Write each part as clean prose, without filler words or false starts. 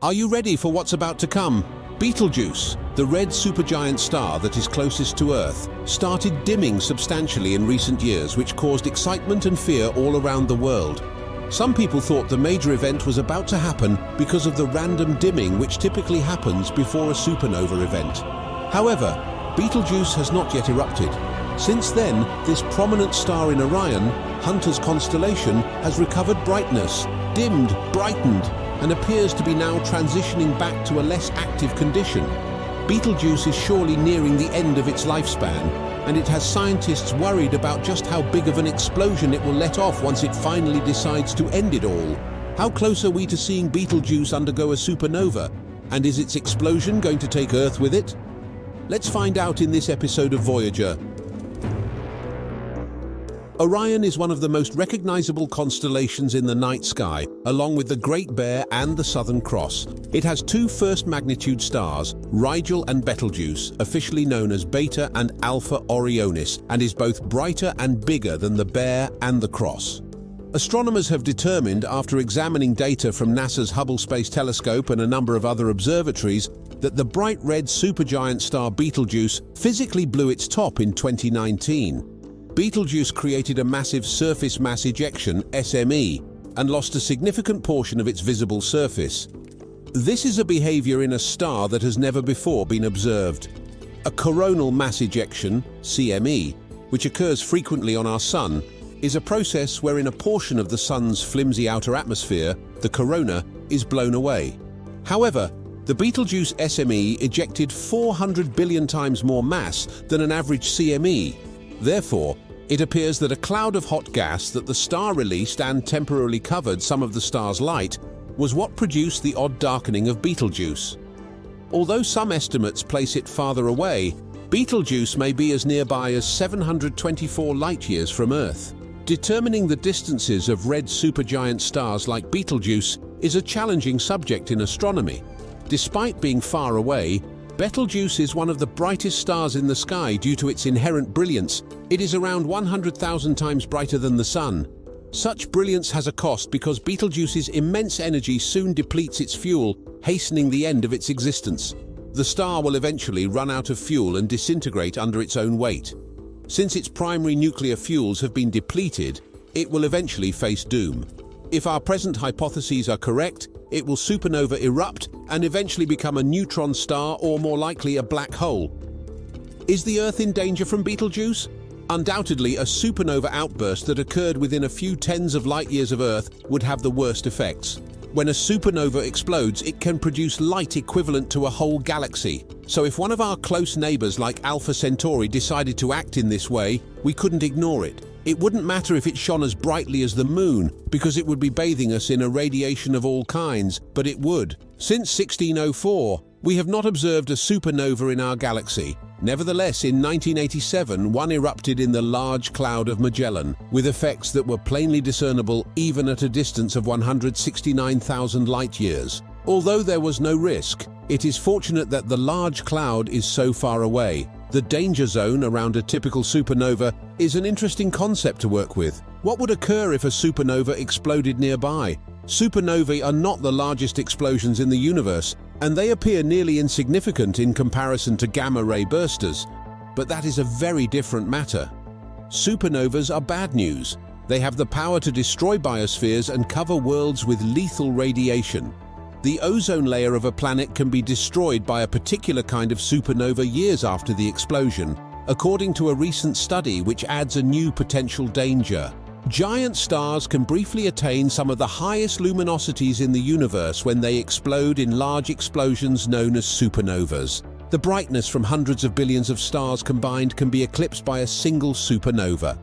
Are you ready for what's about to come? Betelgeuse, the red supergiant star that is closest to Earth, started dimming substantially in recent years, which caused excitement and fear all around the world. Some people thought the major event was about to happen because of the random dimming which typically happens before a supernova event. However, Betelgeuse has not yet erupted. Since then, this prominent star in Orion, Hunter's constellation, has recovered brightness, dimmed, brightened, and appears to be now transitioning back to a less active condition. Betelgeuse is surely nearing the end of its lifespan, and it has scientists worried about just how big of an explosion it will let off once it finally decides to end it all. How close are we to seeing Betelgeuse undergo a supernova? And is its explosion going to take Earth with it? Let's find out in this episode of Voyager. Orion is one of the most recognizable constellations in the night sky, along with the Great Bear and the Southern Cross. It has two first-magnitude stars, Rigel and Betelgeuse, officially known as Beta and Alpha Orionis, and is both brighter and bigger than the Bear and the Cross. Astronomers have determined, after examining data from NASA's Hubble Space Telescope and a number of other observatories, that the bright red supergiant star Betelgeuse physically blew its top in 2019. Betelgeuse created a massive surface mass ejection, SME, and lost a significant portion of its visible surface. This is a behavior in a star that has never before been observed. A coronal mass ejection, CME, which occurs frequently on our Sun, is a process wherein a portion of the Sun's flimsy outer atmosphere, the corona, is blown away. However, the Betelgeuse SME ejected 400 billion times more mass than an average CME. Therefore, it appears that a cloud of hot gas that the star released and temporarily covered some of the star's light was what produced the odd darkening of Betelgeuse. Although some estimates place it farther away, Betelgeuse may be as nearby as 724 light-years from Earth. Determining the distances of red supergiant stars like Betelgeuse is a challenging subject in astronomy. Despite being far away, Betelgeuse is one of the brightest stars in the sky due to its inherent brilliance. It is around 100,000 times brighter than the Sun. Such brilliance has a cost because Betelgeuse's immense energy soon depletes its fuel, hastening the end of its existence. The star will eventually run out of fuel and disintegrate under its own weight. Since its primary nuclear fuels have been depleted, it will eventually face doom. If our present hypotheses are correct, it will supernova erupt and eventually become a neutron star or more likely a black hole. Is the Earth in danger from Betelgeuse? Undoubtedly, a supernova outburst that occurred within a few tens of light-years of Earth would have the worst effects. When a supernova explodes, it can produce light equivalent to a whole galaxy. So if one of our close neighbors like Alpha Centauri decided to act in this way, we couldn't ignore it. It wouldn't matter if it shone as brightly as the moon, because it would be bathing us in a radiation of all kinds, but it would. Since 1604, we have not observed a supernova in our galaxy. Nevertheless, in 1987, one erupted in the Large Cloud of Magellan, with effects that were plainly discernible even at a distance of 169,000 light-years. Although there was no risk, it is fortunate that the large cloud is so far away. The danger zone around a typical supernova is an interesting concept to work with. What would occur if a supernova exploded nearby? Supernovae are not the largest explosions in the universe, and they appear nearly insignificant in comparison to gamma-ray bursters. But that is a very different matter. Supernovas are bad news. They have the power to destroy biospheres and cover worlds with lethal radiation. The ozone layer of a planet can be destroyed by a particular kind of supernova years after the explosion, according to a recent study which adds a new potential danger. Giant stars can briefly attain some of the highest luminosities in the universe when they explode in large explosions known as supernovas. The brightness from hundreds of billions of stars combined can be eclipsed by a single supernova.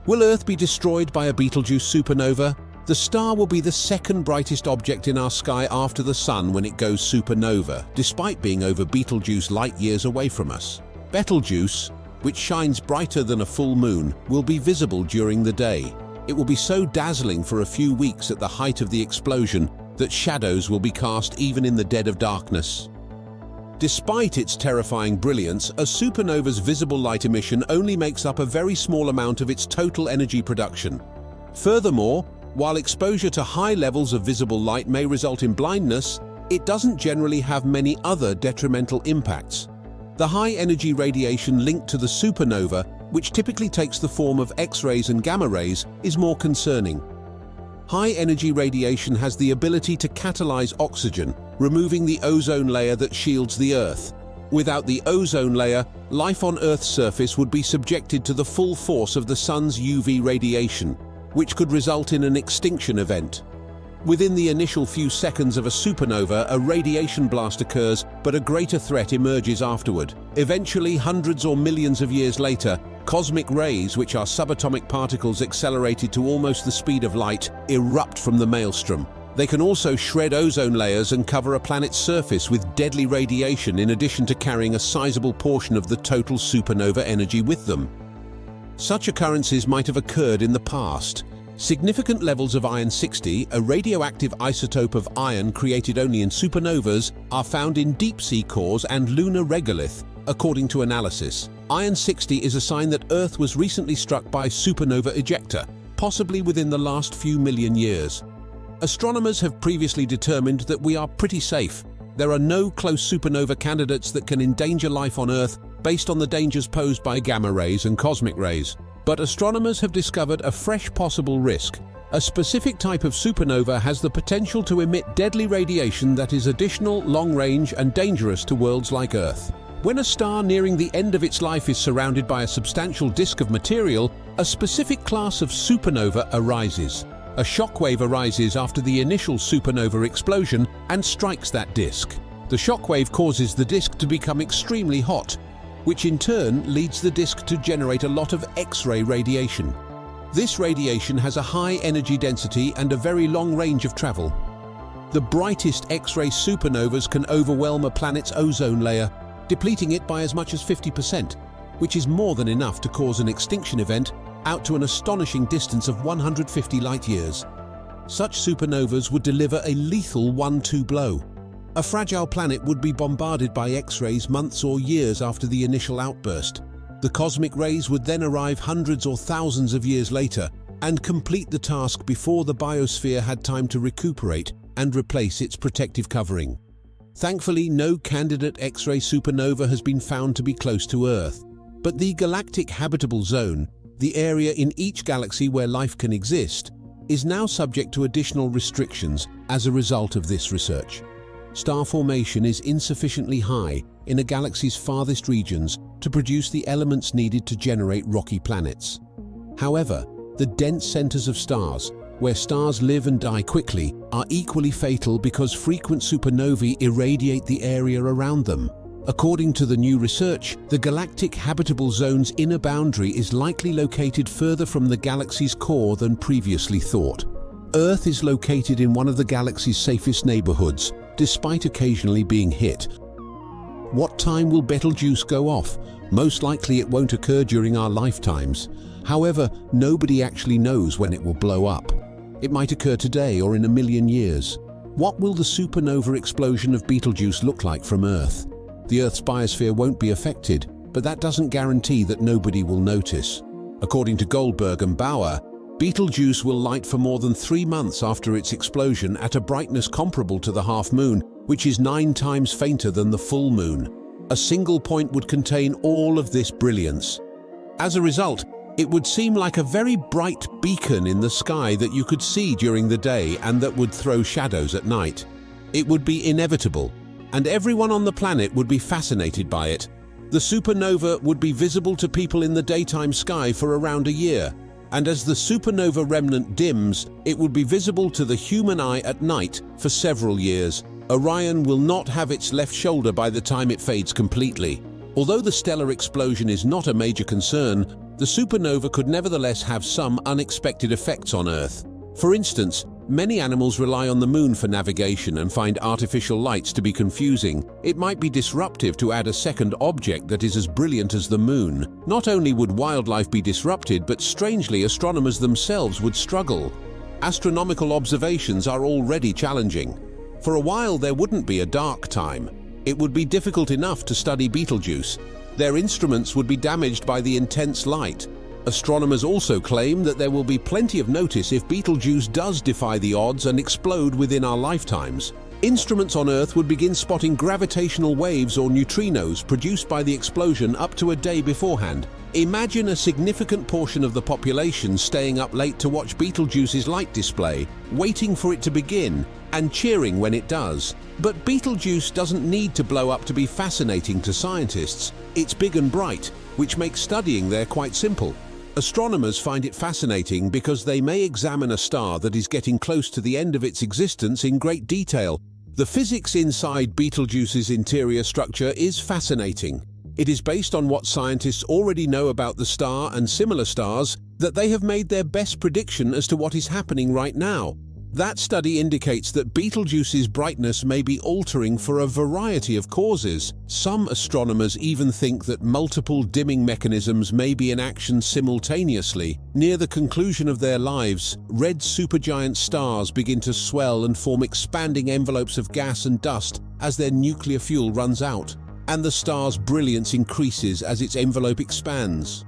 Will Earth be destroyed by a Betelgeuse supernova? The star will be the second brightest object in our sky after the Sun when it goes supernova, despite being over Betelgeuse light-years away from us. Betelgeuse, which shines brighter than a full moon, will be visible during the day. It will be so dazzling for a few weeks at the height of the explosion that shadows will be cast even in the dead of darkness. Despite its terrifying brilliance, a supernova's visible light emission only makes up a very small amount of its total energy production. Furthermore, while exposure to high levels of visible light may result in blindness, it doesn't generally have many other detrimental impacts. The high-energy radiation linked to the supernova, which typically takes the form of X-rays and gamma rays, is more concerning. High-energy radiation has the ability to catalyze oxygen, removing the ozone layer that shields the Earth. Without the ozone layer, life on Earth's surface would be subjected to the full force of the sun's UV radiation, which could result in an extinction event. Within the initial few seconds of a supernova, a radiation blast occurs, but a greater threat emerges afterward. Eventually, hundreds or millions of years later, cosmic rays, which are subatomic particles accelerated to almost the speed of light, erupt from the maelstrom. They can also shred ozone layers and cover a planet's surface with deadly radiation, in addition to carrying a sizable portion of the total supernova energy with them. Such occurrences might have occurred in the past. Significant levels of iron-60, a radioactive isotope of iron created only in supernovas, are found in deep-sea cores and lunar regolith, according to analysis. Iron-60 is a sign that Earth was recently struck by supernova ejecta, possibly within the last few million years. Astronomers have previously determined that we are pretty safe. There are no close supernova candidates that can endanger life on Earth based on the dangers posed by gamma rays and cosmic rays. But astronomers have discovered a fresh possible risk. A specific type of supernova has the potential to emit deadly radiation that is additional, long-range, and dangerous to worlds like Earth. When a star nearing the end of its life is surrounded by a substantial disk of material, a specific class of supernova arises. A shockwave arises after the initial supernova explosion and strikes that disk. The shockwave causes the disk to become extremely hot, which in turn leads the disk to generate a lot of X-ray radiation. This radiation has a high energy density and a very long range of travel. The brightest X-ray supernovas can overwhelm a planet's ozone layer, depleting it by as much as 50%, which is more than enough to cause an extinction event out to an astonishing distance of 150 light-years. Such supernovas would deliver a lethal 1-2 blow. A fragile planet would be bombarded by X-rays months or years after the initial outburst. The cosmic rays would then arrive hundreds or thousands of years later and complete the task before the biosphere had time to recuperate and replace its protective covering. Thankfully, no candidate X-ray supernova has been found to be close to Earth. But the galactic habitable zone, the area in each galaxy where life can exist, is now subject to additional restrictions as a result of this research. Star formation is insufficiently high in a galaxy's farthest regions to produce the elements needed to generate rocky planets. However, the dense centers of stars, where stars live and die quickly, are equally fatal because frequent supernovae irradiate the area around them. According to the new research, the galactic habitable zone's inner boundary is likely located further from the galaxy's core than previously thought. Earth is located in one of the galaxy's safest neighborhoods, despite occasionally being hit. What time will Betelgeuse go off? Most likely it won't occur during our lifetimes. However, nobody actually knows when it will blow up. It might occur today or in a million years. What will the supernova explosion of Betelgeuse look like from Earth? The Earth's biosphere won't be affected, but that doesn't guarantee that nobody will notice. According to Goldberg and Bauer, Betelgeuse will light for more than 3 months after its explosion at a brightness comparable to the half moon, which is 9 times fainter than the full moon. A single point would contain all of this brilliance. As a result, it would seem like a very bright beacon in the sky that you could see during the day and that would throw shadows at night. It would be inevitable, and everyone on the planet would be fascinated by it. The supernova would be visible to people in the daytime sky for around a year, and as the supernova remnant dims, it would be visible to the human eye at night for several years. Orion will not have its left shoulder by the time it fades completely. Although the stellar explosion is not a major concern, the supernova could nevertheless have some unexpected effects on Earth. For instance, many animals rely on the moon for navigation and find artificial lights to be confusing. It might be disruptive to add a second object that is as brilliant as the moon. Not only would wildlife be disrupted, but strangely, astronomers themselves would struggle. Astronomical observations are already challenging. For a while, there wouldn't be a dark time. It would be difficult enough to study Betelgeuse. Their instruments would be damaged by the intense light. Astronomers also claim that there will be plenty of notice if Betelgeuse does defy the odds and explode within our lifetimes. Instruments on Earth would begin spotting gravitational waves or neutrinos produced by the explosion up to a day beforehand. Imagine a significant portion of the population staying up late to watch Betelgeuse's light display, waiting for it to begin, and cheering when it does. But Betelgeuse doesn't need to blow up to be fascinating to scientists. It's big and bright, which makes studying there quite simple. Astronomers find it fascinating because they may examine a star that is getting close to the end of its existence in great detail. The physics inside Betelgeuse's interior structure is fascinating. It is based on what scientists already know about the star and similar stars, that they have made their best prediction as to what is happening right now. That study indicates that Betelgeuse's brightness may be altering for a variety of causes. Some astronomers even think that multiple dimming mechanisms may be in action simultaneously. Near the conclusion of their lives, red supergiant stars begin to swell and form expanding envelopes of gas and dust as their nuclear fuel runs out, and the star's brilliance increases as its envelope expands.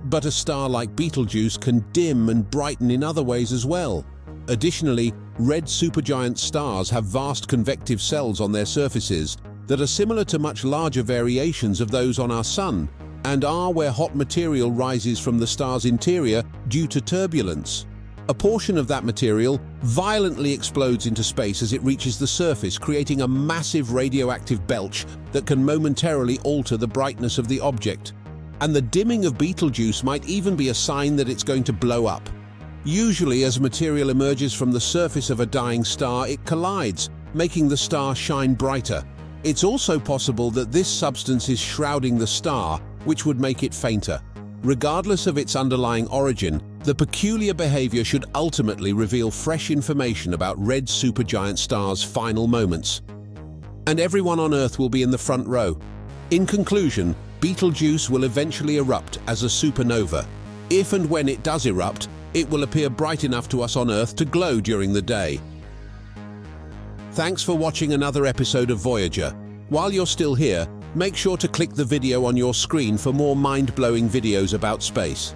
But a star like Betelgeuse can dim and brighten in other ways as well. Additionally, red supergiant stars have vast convective cells on their surfaces that are similar to much larger variations of those on our Sun, and are where hot material rises from the star's interior due to turbulence. A portion of that material violently explodes into space as it reaches the surface, creating a massive radioactive belch that can momentarily alter the brightness of the object. And the dimming of Betelgeuse might even be a sign that it's going to blow up. Usually, as material emerges from the surface of a dying star, it collides, making the star shine brighter. It's also possible that this substance is shrouding the star, which would make it fainter. Regardless of its underlying origin, the peculiar behavior should ultimately reveal fresh information about red supergiant stars' final moments. And everyone on Earth will be in the front row. In conclusion, Betelgeuse will eventually erupt as a supernova. If and when it does erupt, it will appear bright enough to us on Earth to glow during the day. Thanks for watching another episode of Voyager. While you're still here, make sure to click the video on your screen for more mind-blowing videos about space.